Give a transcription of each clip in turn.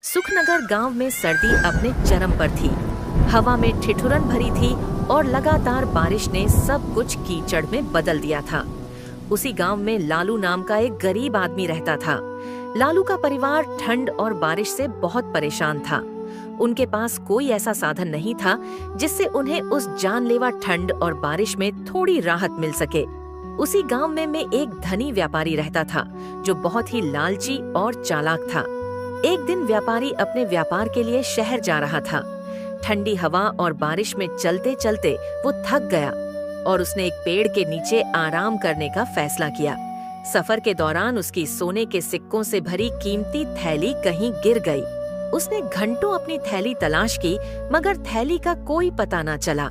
सुखनगर गांव में सर्दी अपने चरम पर थी। हवा में ठिठुरन भरी थी और लगातार बारिश ने सब कुछ कीचड़ में बदल दिया था। उसी गांव में लालू नाम का एक गरीब आदमी रहता था। लालू का परिवार ठंड और बारिश से बहुत परेशान था। उनके पास कोई ऐसा साधन नहीं था जिससे उन्हें उस जानलेवा ठंड और बारिश में थोड़ी राहत मिल सके। उसी गांव में एक धनी व्यापारी रहता था जो बहुत ही लालची और चालाक था। एक दिन व्यापारी अपने व्यापार के लिए शहर जा रहा था। ठंडी हवा और बारिश में चलते चलते वो थक गया और उसने एक पेड़ के नीचे आराम करने का फैसला किया। सफर के दौरान उसकी सोने के सिक्कों से भरी कीमती थैली कहीं गिर गई। उसने घंटों अपनी थैली तलाश की मगर थैली का कोई पता न चला।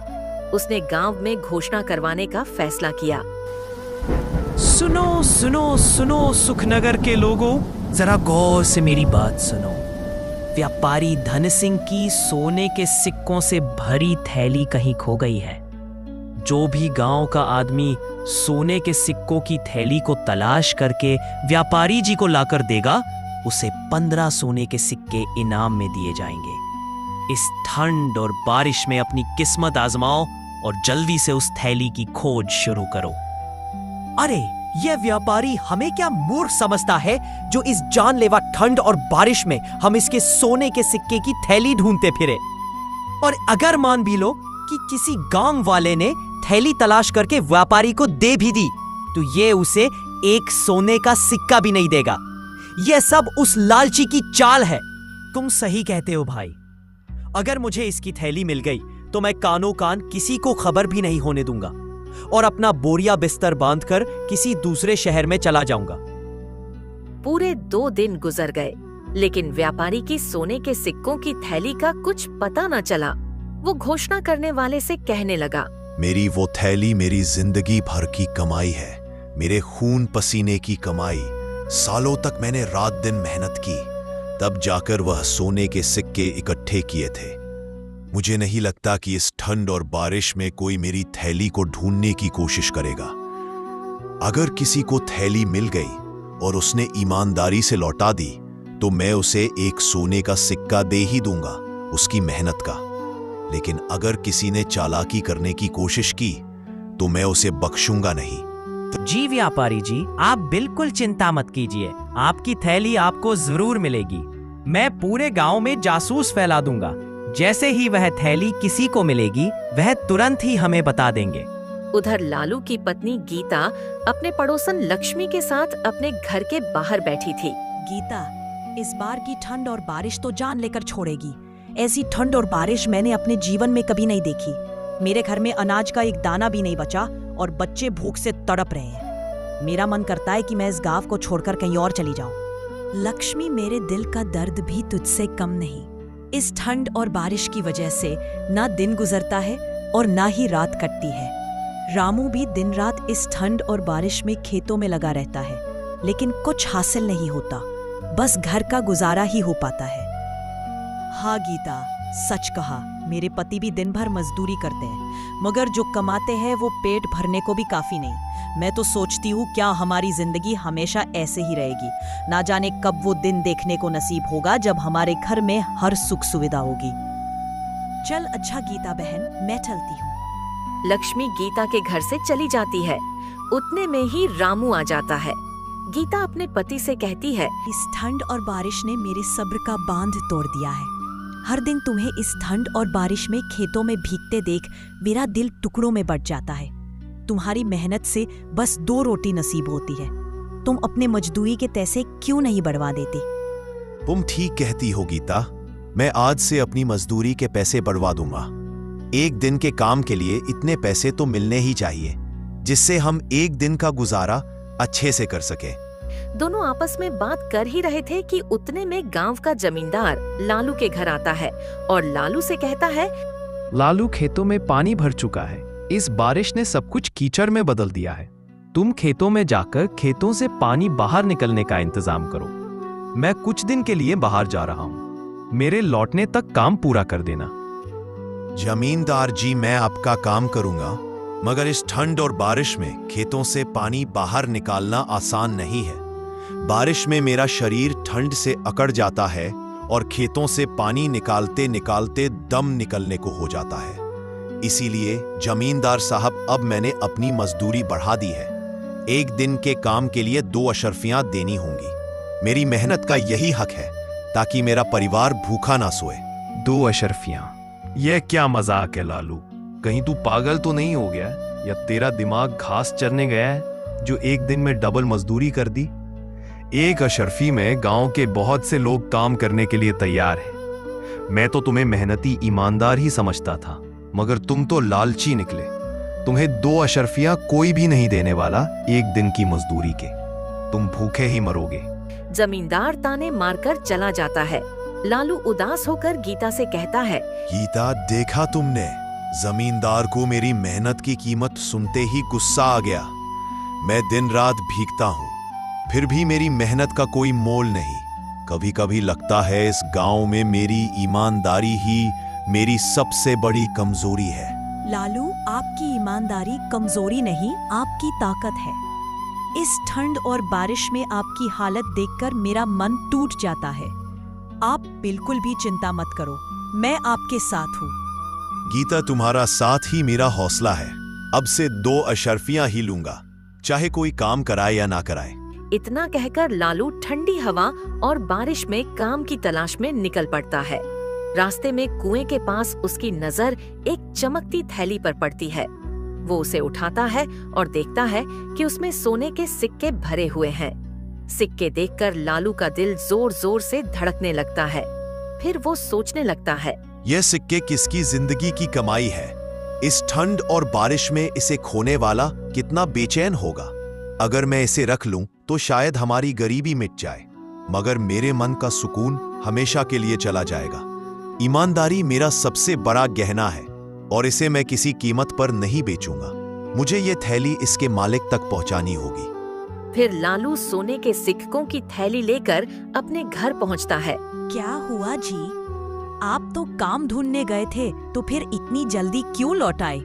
उसने गांव में घोषणा करवाने का फैसला किया। सुनो सुनो सुनो सुखनगर के लोगों, जरा गौर से मेरी बात सुनो। व्यापारी धन सिंह की सोने के सिक्कों से भरी थैली कहीं खो गई है। जो भी गांव का आदमी सोने के सिक्कों की थैली को तलाश करके व्यापारी जी को लाकर देगा, उसे 15 सोने के सिक्के इनाम में दिए जाएंगे। इस ठंड और बारिश में अपनी किस्मत आजमाओ और जल्दी से उस थैली की खोज शुरू करो। अरे, यह व्यापारी हमें क्या मूर्ख समझता है जो इस जानलेवा ठंड और बारिश में हम इसके सोने के सिक्के की थैली ढूंढते फिरे। और अगर मान भी लो कि किसी गांव वाले ने थैली तलाश करके व्यापारी को दे भी दी, तो ये उसे एक सोने का सिक्का भी नहीं देगा। यह सब उस लालची की चाल है। तुम सही कहते हो भाई। अगर मुझे इसकी थैली मिल गई तो मैं कानो कान किसी को खबर भी नहीं होने दूंगा और अपना बोरिया बिस्तर बांधकर किसी दूसरे शहर में चला जाऊंगा। पूरे 2 दिन गुजर गए लेकिन व्यापारी की सोने के सिक्कों की थैली का कुछ पता न चला। वो घोषणा करने वाले से कहने लगा, मेरी वो थैली मेरी जिंदगी भर की कमाई है, मेरे खून पसीने की कमाई। सालों तक मैंने रात दिन मेहनत की, तब जाकर वह सोने के सिक्के इकट्ठे किए थे। मुझे नहीं लगता कि इस ठंड और बारिश में कोई मेरी थैली को ढूंढने की कोशिश करेगा। अगर किसी को थैली मिल गई और उसने ईमानदारी से लौटा दी तो मैं उसे एक सोने का सिक्का दे ही दूंगा, उसकी मेहनत का। लेकिन अगर किसी ने चालाकी करने की कोशिश की तो मैं उसे बख्शूंगा नहीं। जी व्यापारी जी, आप बिल्कुल चिंता मत कीजिए, आपकी थैली आपको जरूर मिलेगी। मैं पूरे गांव में जासूस फैला दूंगा। जैसे ही वह थैली किसी को मिलेगी वह तुरंत ही हमें बता देंगे। उधर लालू की पत्नी गीता अपने पड़ोसन लक्ष्मी के साथ अपने घर के बाहर बैठी थी। गीता, इस बार की ठंड और बारिश तो जान लेकर छोड़ेगी। ऐसी ठंड और बारिश मैंने अपने जीवन में कभी नहीं देखी। मेरे घर में अनाज का एक दाना भी नहीं बचा और बच्चे भूख से तड़प रहे हैं। मेरा मन करता है कि मैं इस गांव को छोड़कर कहीं और चली जाऊं। लक्ष्मी, मेरे दिल का दर्द भी तुझसे कम नहीं। इस ठंड और बारिश की वजह से ना दिन गुजरता है और ना ही रात कटती है। रामू भी दिन रात इस ठंड और बारिश में खेतों में लगा रहता है, लेकिन कुछ हासिल नहीं होता, बस घर का गुजारा ही हो पाता है। हाँ गीता, सच कहा। मेरे पति भी दिन भर मजदूरी करते हैं, मगर जो कमाते हैं वो पेट भरने को भी काफी नहीं। मैं तो सोचती हूँ क्या हमारी जिंदगी हमेशा ऐसे ही रहेगी। ना जाने कब वो दिन देखने को नसीब होगा जब हमारे घर में हर सुख सुविधा होगी। चल अच्छा गीता बहन, मैं चलती हूँ। लक्ष्मी गीता के घर से चली जाती है। उतने में ही रामू आ जाता है। गीता अपने पति से कहती है, इस ठंड और बारिश ने मेरे सब्र का बांध तोड़ दिया है। हर दिन तुम्हें इस ठंड और बारिश में खेतों में भीगते देख मेरा दिल टुकड़ों में बट जाता है। तुम्हारी मेहनत से बस 2 रोटी नसीब होती है। तुम अपने मजदूरी के पैसे क्यों नहीं बढ़वा देती? तुम ठीक कहती हो गीता, मैं आज से अपनी मजदूरी के पैसे बढ़वा दूंगा। एक दिन के काम के लिए इतने पैसे तो मिलने ही चाहिए जिससे हम एक दिन का गुजारा अच्छे से कर सके। दोनों आपस में बात कर ही रहे थे कि उतने में गांव का जमींदार लालू के घर आता है और लालू से कहता है, लालू, खेतों में पानी भर चुका है। इस बारिश ने सब कुछ कीचड़ में बदल दिया है। तुम खेतों में जाकर खेतों से पानी बाहर निकलने का इंतजाम करो। मैं कुछ दिन के लिए बाहर जा रहा हूँ, मेरे लौटने तक काम पूरा कर देना। जमींदार जी, मैं आपका काम करूंगा, मगर इस ठंड और बारिश में खेतों से पानी बाहर निकालना आसान नहीं है। बारिश में मेरा शरीर ठंड से अकड़ जाता है और खेतों से पानी निकालते निकालते दम निकलने को हो जाता है। इसीलिए जमींदार साहब, अब मैंने अपनी मजदूरी बढ़ा दी है। 1 दिन के काम के लिए 2 अशर्फियां देनी होंगी। मेरी मेहनत का यही हक है ताकि मेरा परिवार भूखा ना सोए। 2 अशर्फियां? यह क्या मजाक है लालू? कहीं तू पागल तो नहीं हो गया या तेरा दिमाग घास चरने गया है जो 1 दिन में डबल मजदूरी कर दी? 1 अशर्फी में गांव के बहुत से लोग काम करने के लिए तैयार हैं। मैं तो तुम्हें मेहनती ईमानदार ही समझता था, मगर तुम तो लालची निकले। तुम्हें 2 अशर्फियां कोई भी नहीं देने वाला 1 दिन की मजदूरी के। तुम भूखे ही मरोगे। जमींदार ताने मारकर चला जाता है। लालू उदास होकर गीता से कहता है, गीता, देखा तुमने, जमींदार को मेरी मेहनत की कीमत सुनते ही गुस्सा आ गया। मैं दिन रात भीगता हूँ, फिर भी मेरी मेहनत का कोई मोल नहीं। कभी कभी लगता है इस गांव में मेरी ईमानदारी ही मेरी सबसे बड़ी कमजोरी है। लालू, आपकी ईमानदारी कमजोरी नहीं, आपकी ताकत है। इस ठंड और बारिश में आपकी हालत देखकर मेरा मन टूट जाता है। आप बिल्कुल भी चिंता मत करो, मैं आपके साथ हूँ। गीता, तुम्हारा साथ ही मेरा हौसला है। अब से 2 अशर्फियां ही लूंगा, चाहे कोई काम कराए या ना कराए। इतना कहकर लालू ठंडी हवा और बारिश में काम की तलाश में निकल पड़ता है। रास्ते में कुएं के पास उसकी नजर एक चमकती थैली पर पड़ती है। वो उसे उठाता है और देखता है कि उसमें सोने के सिक्के भरे हुए हैं। सिक्के देखकर लालू का दिल जोर जोर से धड़कने लगता है। फिर वो सोचने लगता है, यह सिक्के किसकी जिंदगी की कमाई है। इस ठंड और बारिश में इसे खोने वाला कितना बेचैन होगा। अगर मैं इसे रख लूं तो शायद हमारी गरीबी मिट जाए, मगर मेरे मन का सुकून हमेशा के लिए चला जाएगा। ईमानदारी मेरा सबसे बड़ा गहना है और इसे मैं किसी कीमत पर नहीं बेचूंगा। मुझे ये थैली इसके मालिक तक पहुंचानी होगी। फिर लालू सोने के सिक्कों की थैली लेकर अपने घर पहुंचता है। क्या हुआ जी? आप तो काम ढूंढने गए थे, तो फिर इतनी जल्दी क्यों लौट आए?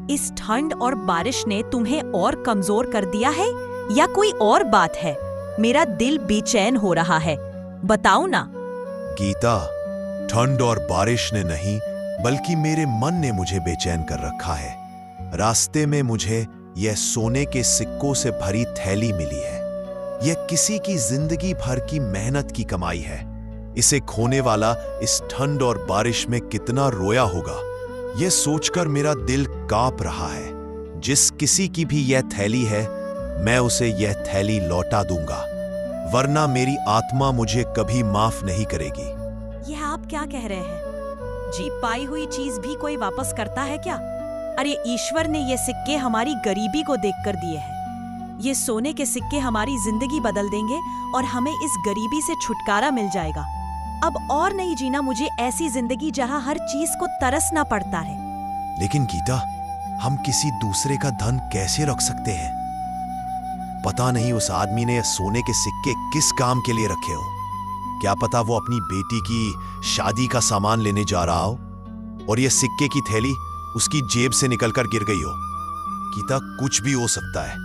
इस ठंड और बारिश ने तुम्हें और कमजोर कर दिया है या कोई और बात है? मेरा दिल बेचैन हो रहा है, बताओ ना। गीता, ठंड और बारिश ने नहीं बल्कि मेरे मन ने मुझे बेचैन कर रखा है। रास्ते में मुझे यह सोने के सिक्कों से भरी थैली मिली है। यह किसी की जिंदगी भर की मेहनत की कमाई है। इसे खोने वाला इस ठंड और बारिश में कितना रोया होगा, यह सोचकर मेरा दिल कांप रहा है। जिस किसी की भी यह थैली है, मैं उसे यह थैली लौटा दूंगा, वरना मेरी आत्मा मुझे कभी माफ नहीं करेगी। यह आप क्या कह रहे हैं जी? पाई हुई चीज भी कोई वापस करता है क्या? अरे ईश्वर ने ये सिक्के हमारी गरीबी को देखकर दिए हैं। ये सोने के सिक्के हमारी जिंदगी बदल देंगे और हमें इस गरीबी से छुटकारा मिल जाएगा। अब और नहीं जीना मुझे ऐसी जिंदगी जहां हर चीज को तरसना पड़ता है। लेकिन गीता, हम किसी दूसरे का धन कैसे रख सकते हैं? पता नहीं उस आदमी ने सोने के सिक्के किस काम के लिए रखे हो। क्या पता वो अपनी बेटी की शादी का सामान लेने जा रहा हो और ये सिक्के की थैली उसकी जेब से निकलकर गिर गई हो। गीता, कुछ भी हो सकता है,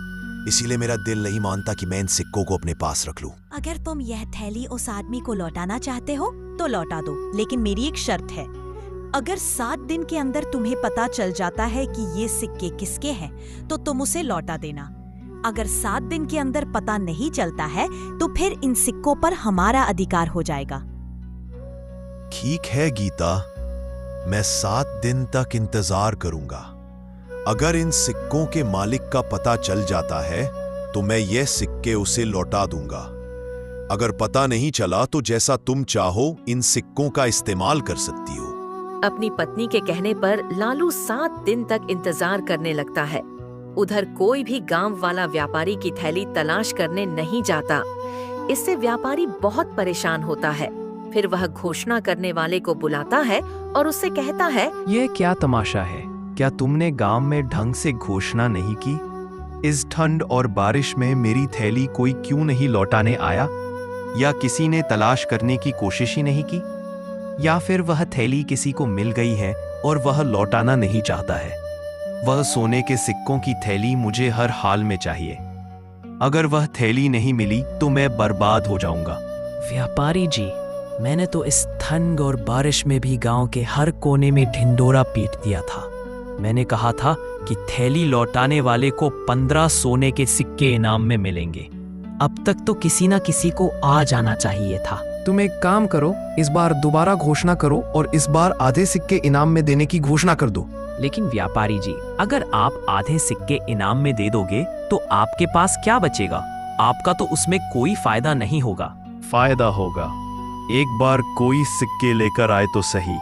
इसीलिए मेरा दिल नहीं मानता कि मैं इन सिक्कों को अपने पास रख लूं। अगर तुम यह थैली उस आदमी को लौटाना चाहते हो तो लौटा दो, लेकिन मेरी एक शर्त है। अगर 7 दिन के अंदर तुम्हें पता चल जाता है कि ये सिक्के किसके हैं तो तुम उसे लौटा देना। अगर 7 दिन के अंदर पता नहीं चलता है तो फिर इन सिक्कों पर हमारा अधिकार हो जाएगा। ठीक है गीता, मैं 7 दिन तक इंतजार करूंगा। अगर इन सिक्कों के मालिक का पता चल जाता है तो मैं ये सिक्के उसे लौटा दूंगा। अगर पता नहीं चला तो जैसा तुम चाहो इन सिक्कों का इस्तेमाल कर सकती हो। अपनी पत्नी के कहने पर लालू 7 दिन तक इंतजार करने लगता है। उधर कोई भी गांव वाला व्यापारी की थैली तलाश करने नहीं जाता। इससे व्यापारी बहुत परेशान होता है। फिर वह घोषणा करने वाले को बुलाता है और उससे कहता है, यह क्या तमाशा है? क्या तुमने गांव में ढंग से घोषणा नहीं की? इस ठंड और बारिश में मेरी थैली कोई क्यों नहीं लौटाने आया? या किसी ने तलाश करने की कोशिश ही नहीं की? या फिर वह थैली किसी को मिल गई है और वह लौटाना नहीं चाहता है? वह सोने के सिक्कों की थैली मुझे हर हाल में चाहिए। अगर वह थैली नहीं मिली तो मैं बर्बाद हो जाऊंगा। व्यापारी जी, मैंने तो इस ठंड और बारिश में भी गांव के हर कोने में ढिंडोरा पीट दिया था। मैंने कहा था कि थैली लौटाने वाले को 15 सोने के सिक्के इनाम में मिलेंगे। अब तक तो किसी ना किसी को आ जाना चाहिए था। तुम एक काम करो, इस बार दोबारा घोषणा करो और इस बार आधे सिक्के इनाम में देने की घोषणा कर दो। लेकिन व्यापारी जी, अगर आप आधे सिक्के इनाम में दे दोगे तो आपके पास क्या बचेगा? आपका तो उसमें कोई फायदा नहीं होगा। फायदा होगा। एक बार कोई सिक्के लेकर आए तो सही,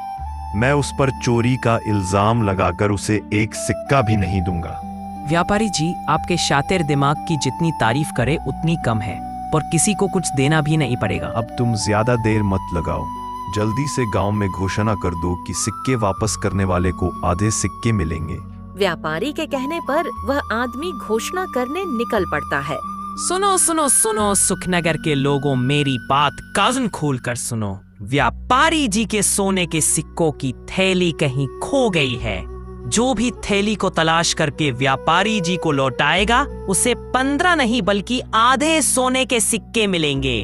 मैं उस पर चोरी का इल्जाम लगाकर उसे एक सिक्का भी नहीं दूंगा। व्यापारी जी, आपके शातिर दिमाग की जितनी तारीफ करे उतनी कम है, पर किसी को कुछ देना भी नहीं पड़ेगा। अब तुम ज्यादा देर मत लगाओ, जल्दी से गांव में घोषणा कर दो कि सिक्के वापस करने वाले को आधे सिक्के मिलेंगे। व्यापारी के कहने पर वह आदमी घोषणा करने निकल पड़ता है। सुनो सुनो सुनो सुखनगर के लोगों, मेरी बात कान खोल कर सुनो। व्यापारी जी के सोने के सिक्कों की थैली कहीं खो गई है। जो भी थैली को तलाश करके व्यापारी जी को लौटाएगा उसे 15 नहीं बल्कि आधे सोने के सिक्के मिलेंगे।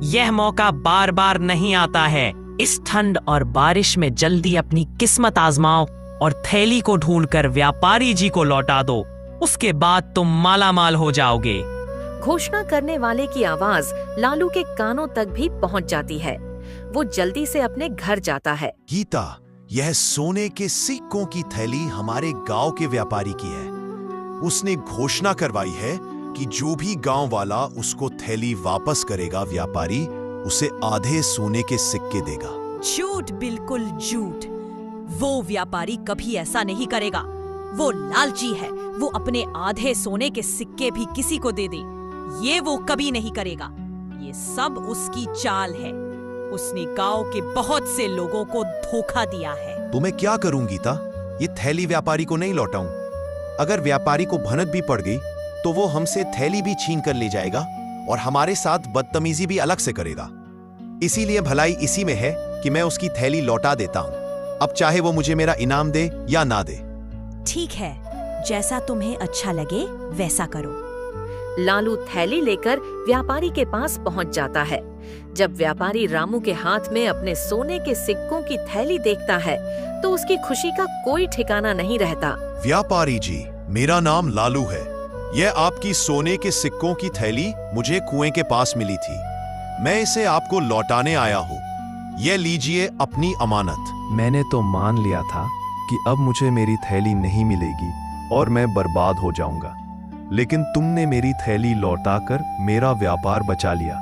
यह मौका बार बार नहीं आता है। इस ठंड और बारिश में जल्दी अपनी किस्मत आजमाओ और थैली को ढूंढकर व्यापारी जी को लौटा दो। उसके बाद तुम मालामाल हो जाओगे। घोषणा करने वाले की आवाज लालू के कानों तक भी पहुंच जाती है। वो जल्दी से अपने घर जाता है। गीता, यह सोने के सिक्कों की थैली हमारे गांव के व्यापारी की है। उसने घोषणा करवाई है कि जो भी गांव वाला उसको थैली वापस करेगा, व्यापारी उसे आधे सोने के सिक्के देगा। झूठ, बिल्कुल झूठ। वो व्यापारी कभी ऐसा नहीं करेगा। वो लालची है। वो अपने आधे सोने के सिक्के भी किसी को दे दे, ये वो कभी नहीं करेगा। ये सब उसकी चाल है। उसने गांव के बहुत से लोगों को धोखा दिया है। तो मैं क्या करूं गीता? ये थैली व्यापारी को नहीं लौटाऊं। अगर व्यापारी को भनक भी पड़ गई तो वो हमसे थैली भी छीन कर ले जाएगा और हमारे साथ बदतमीजी भी अलग से करेगा। इसीलिए भलाई इसी में है कि मैं उसकी थैली लौटा देता हूं, अब चाहे वो मुझे मेरा इनाम दे या ना दे। ठीक है, जैसा तुम्हें अच्छा लगे वैसा करो। लालू थैली लेकर व्यापारी के पास पहुंच जाता है। जब व्यापारी रामू के हाथ में अपने सोने के सिक्कों की थैली देखता है तो उसकी खुशी का कोई ठिकाना नहीं रहता। व्यापारी जी, मेरा नाम लालू है। यह आपकी सोने के सिक्कों की थैली मुझे कुएं के पास मिली थी। मैं इसे आपको लौटाने आया हूँ। यह लीजिए अपनी अमानत। मैंने तो मान लिया था कि अब मुझे मेरी थैली नहीं मिलेगी और मैं बर्बाद हो जाऊंगा, लेकिन तुमने मेरी थैली लौटाकर मेरा व्यापार बचा लिया।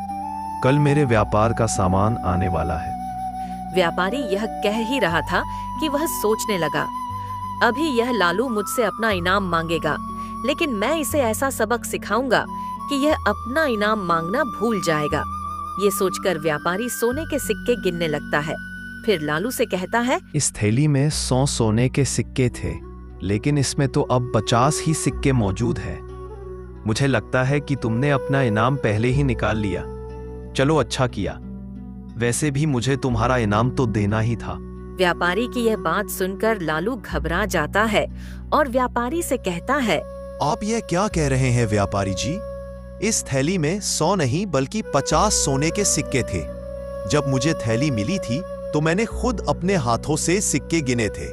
कल मेरे व्यापार का सामान आने वाला है। व्यापारी यह कह ही रहा था कि वह सोचने लगा, अभी यह लालू मुझसे अपना इनाम मांगेगा, लेकिन मैं इसे ऐसा सबक सिखाऊंगा कि यह अपना इनाम मांगना भूल जाएगा। ये सोचकर व्यापारी सोने के सिक्के गिनने लगता है। फिर लालू से कहता है, इस थैली में 100 सोने के सिक्के थे, लेकिन इसमें तो अब 50 ही सिक्के मौजूद हैं। मुझे लगता है कि तुमने अपना इनाम पहले ही निकाल लिया। चलो, अच्छा किया। वैसे भी मुझे तुम्हारा इनाम तो देना ही था। व्यापारी की यह बात सुनकर लालू घबरा जाता है और व्यापारी से कहता है, आप यह क्या कह रहे हैं व्यापारी जी? इस थैली में 100 नहीं बल्कि 50 सोने के सिक्के थे। जब मुझे थैली मिली थी तो मैंने खुद अपने हाथों से सिक्के गिने थे।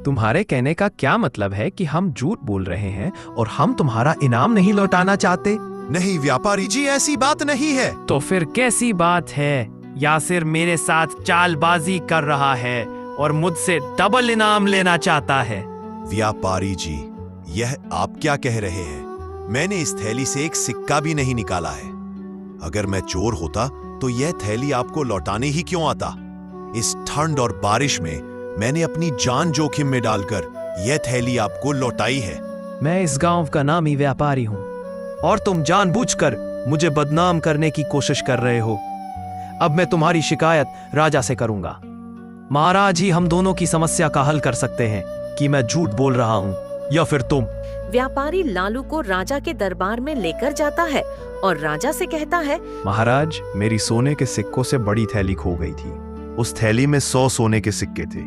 तुम्हारे कहने का क्या मतलब है कि हम झूठ बोल रहे हैं और हम तुम्हारा इनाम नहीं लौटाना चाहते? नहीं व्यापारी जी, ऐसी बात नहीं है। तो फिर कैसी बात है? यासिर मेरे साथ चालबाजी कर रहा है और मुझसे डबल इनाम लेना चाहता है। व्यापारी जी, यह आप क्या कह रहे हैं? मैंने इस थैली से एक सिक्का भी नहीं निकाला है। अगर मैं चोर होता तो यह थैली आपको लौटाने ही क्यों आता? इस ठंड और बारिश में मैंने अपनी जान जोखिम में डालकर यह थैली आपको लौटाई है। मैं इस गांव का नामी व्यापारी हूँ और तुम जानबूझकर मुझे बदनाम करने की कोशिश कर रहे हो। अब मैं तुम्हारी शिकायत राजा से करूंगा। महाराज ही हम दोनों की समस्या का हल कर सकते हैं कि मैं झूठ बोल रहा हूँ या फिर तुम। व्यापारी लालू को राजा के दरबार में लेकर जाता है और राजा से कहता है, महाराज, मेरी सोने के सिक्कों से बड़ी थैली खो गई थी। उस थैली में 100 सोने के सिक्के थे।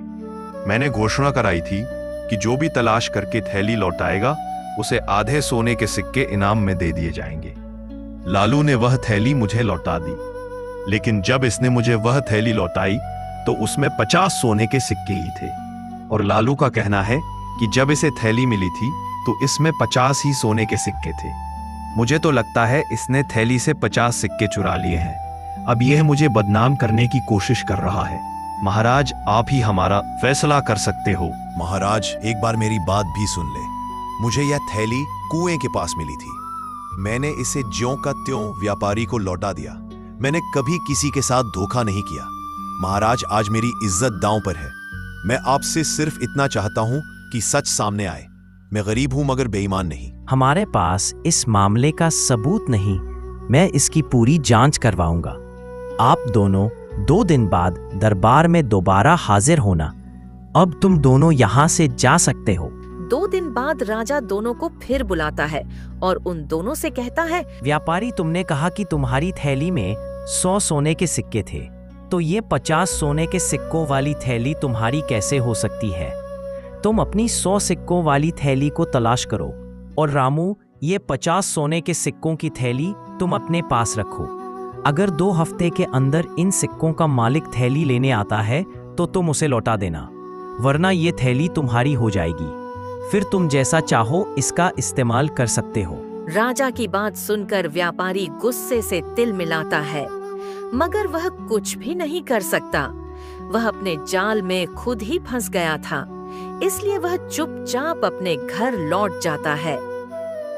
मैंने घोषणा कराई थी कि जो भी तलाश करके थैली लौटाएगा उसे आधे सोने के सिक्के इनाम में दे दिए जाएंगे। लालू ने वह थैली मुझे लौटा दी, लेकिन जब इसने मुझे वह थैली लौटाई तो उसमें 50 सोने के सिक्के ही थे। और लालू का कहना है कि जब इसे थैली मिली थी तो इसमें 50 ही सोने के सिक्के थे। मुझे तो लगता है इसने थैली से 50 सिक्के चुरा लिए हैं। अब यह मुझे बदनाम करने की कोशिश कर रहा है। महाराज, आप ही हमारा फैसला कर सकते हो। महाराज, एक बार मेरी बात भी सुन ले। मुझे यह थैली कुएं के पास मिली थी। मैंने इसे ज्यों का त्यों व्यापारी को लौटा दिया। मैंने कभी किसी के साथ धोखा नहीं किया। महाराज, आज मेरी इज्जत दांव पर है। मैं आपसे सिर्फ इतना चाहता हूं कि सच सामने आए। मैं गरीब हूं मगर बेईमान नहीं। हमारे पास इस मामले का सबूत नहीं। मैं इसकी पूरी जांच करवाऊंगा। आप दोनों 2 दिन बाद दरबार में दोबारा हाजिर होना। अब तुम दोनों यहाँ से जा सकते हो। 2 दिन बाद राजा दोनों को फिर बुलाता है और उन दोनों से कहता है, व्यापारी, तुमने कहा कि तुम्हारी थैली में 100 सोने के सिक्के थे, तो ये 50 सोने के सिक्कों वाली थैली तुम्हारी कैसे हो सकती है? तुम अपनी 100 सिक्कों वाली थैली को तलाश करो और रामू, ये 50 सोने के सिक्कों की थैली तुम अपने पास रखो। अगर 2 हफ्ते के अंदर इन सिक्कों का मालिक थैली लेने आता है तो तुम उसे लौटा देना, वरना ये थैली तुम्हारी हो जाएगी। फिर तुम जैसा चाहो इसका इस्तेमाल कर सकते हो। राजा की बात सुनकर व्यापारी गुस्से से तिल मिलाता है, मगर वह कुछ भी नहीं कर सकता। वह अपने जाल में खुद ही फंस गया था, इसलिए वह चुपचाप अपने घर लौट जाता है।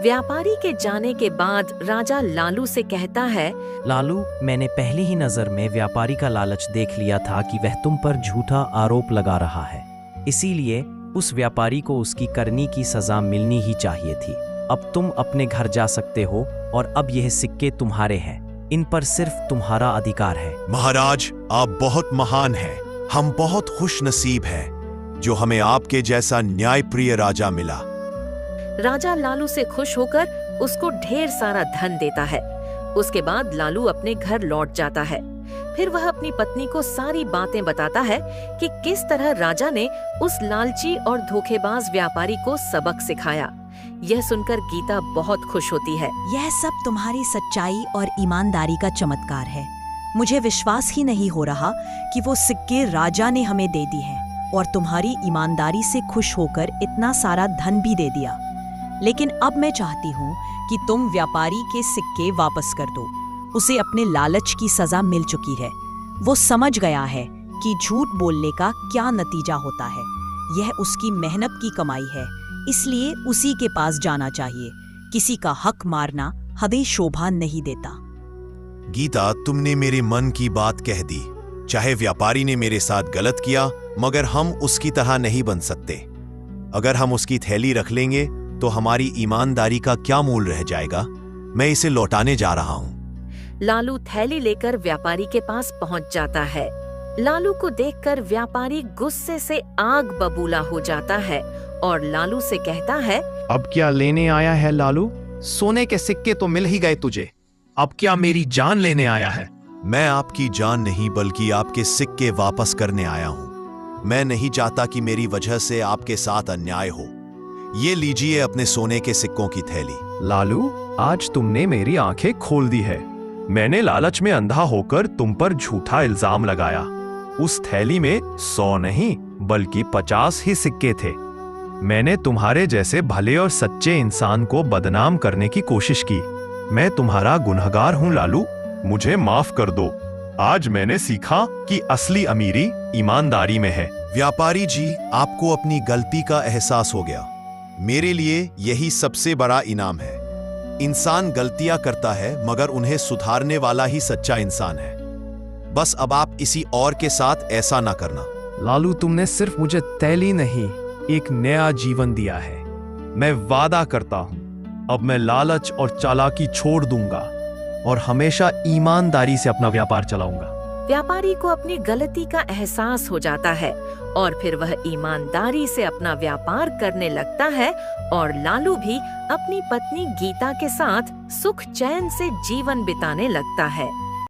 व्यापारी के जाने के बाद राजा लालू से कहता है, लालू, मैंने पहली ही नजर में व्यापारी का लालच देख लिया था कि वह तुम पर झूठा आरोप लगा रहा है। इसीलिए उस व्यापारी को उसकी करनी की सजा मिलनी ही चाहिए थी। अब तुम अपने घर जा सकते हो और अब यह सिक्के तुम्हारे हैं। इन पर सिर्फ तुम्हारा अधिकार है। महाराज, आप बहुत महान हैं। हम बहुत खुश नसीब हैं जो हमें आपके जैसा न्यायप्रिय राजा मिला। राजा लालू से खुश होकर उसको ढेर सारा धन देता है। उसके बाद लालू अपने घर लौट जाता है। फिर वह अपनी पत्नी को सारी बातें बताता है कि किस तरह राजा ने उस लालची और धोखेबाज व्यापारी को सबक सिखाया। यह सुनकर गीता बहुत खुश होती है। यह सब तुम्हारी सच्चाई और ईमानदारी का चमत्कार है। मुझे विश्वास ही नहीं हो रहा कि वो सिक्के राजा ने हमें दे दी हैं और तुम्हारी ईमानदारी से खुश होकर इतना सारा धन भी दे दिया। लेकिन अब मैं चाहती हूँ कि तुम व्यापारी के सिक्के वापस कर दो। उसे अपने लालच की सजा मिल चुकी है। वो समझ गया है कि झूठ बोलने का क्या नतीजा होता है। यह उसकी मेहनत की कमाई है, इसलिए उसी के पास जाना चाहिए। किसी का हक मारना हमें शोभा नहीं देता। गीता, तुमने मेरे मन की बात कह दी। चाहे व्यापारी ने मेरे साथ गलत किया, मगर हम उसकी तरह नहीं बन सकते। अगर हम उसकी थैली रख लेंगे तो हमारी ईमानदारी का क्या मूल रह जाएगा? मैं इसे लौटाने जा रहा हूँ। लालू थैली लेकर व्यापारी के पास पहुंच जाता है। लालू को देखकर व्यापारी गुस्से से आग बबूला हो जाता है और लालू से कहता है, अब क्या लेने आया है लालू? सोने के सिक्के तो मिल ही गए तुझे, अब क्या मेरी जान लेने आया है? मैं आपकी जान नहीं बल्कि आपके सिक्के वापस करने आया हूँ। मैं नहीं चाहता कि मेरी वजह से आपके साथ अन्याय हो। ये लीजिए अपने सोने के सिक्कों की थैली। लालू, आज तुमने मेरी आंखें खोल दी है। मैंने लालच में अंधा होकर तुम पर झूठा इल्जाम लगाया। उस थैली में 100 नहीं बल्कि 50 ही सिक्के थे। मैंने तुम्हारे जैसे भले और सच्चे इंसान को बदनाम करने की कोशिश की। मैं तुम्हारा गुनहगार हूँ लालू, मुझे माफ कर दो। आज मैंने सीखा कि असली अमीरी ईमानदारी में है। व्यापारी जी, आपको अपनी गलती का एहसास हो गया। मेरे लिए यही सबसे बड़ा इनाम है। इंसान गलतियां करता है मगर उन्हें सुधारने वाला ही सच्चा इंसान है। बस अब आप किसी और के साथ ऐसा ना करना। लालू, तुमने सिर्फ मुझे थैली नहीं, एक नया जीवन दिया है। मैं वादा करता हूँ अब मैं लालच और चालाकी छोड़ दूंगा और हमेशा ईमानदारी से अपना व्यापार चलाऊंगा। व्यापारी को अपनी गलती का एहसास हो जाता है और फिर वह ईमानदारी से अपना व्यापार करने लगता है और लालू भी अपनी पत्नी गीता के साथ सुख चैन से जीवन बिताने लगता है।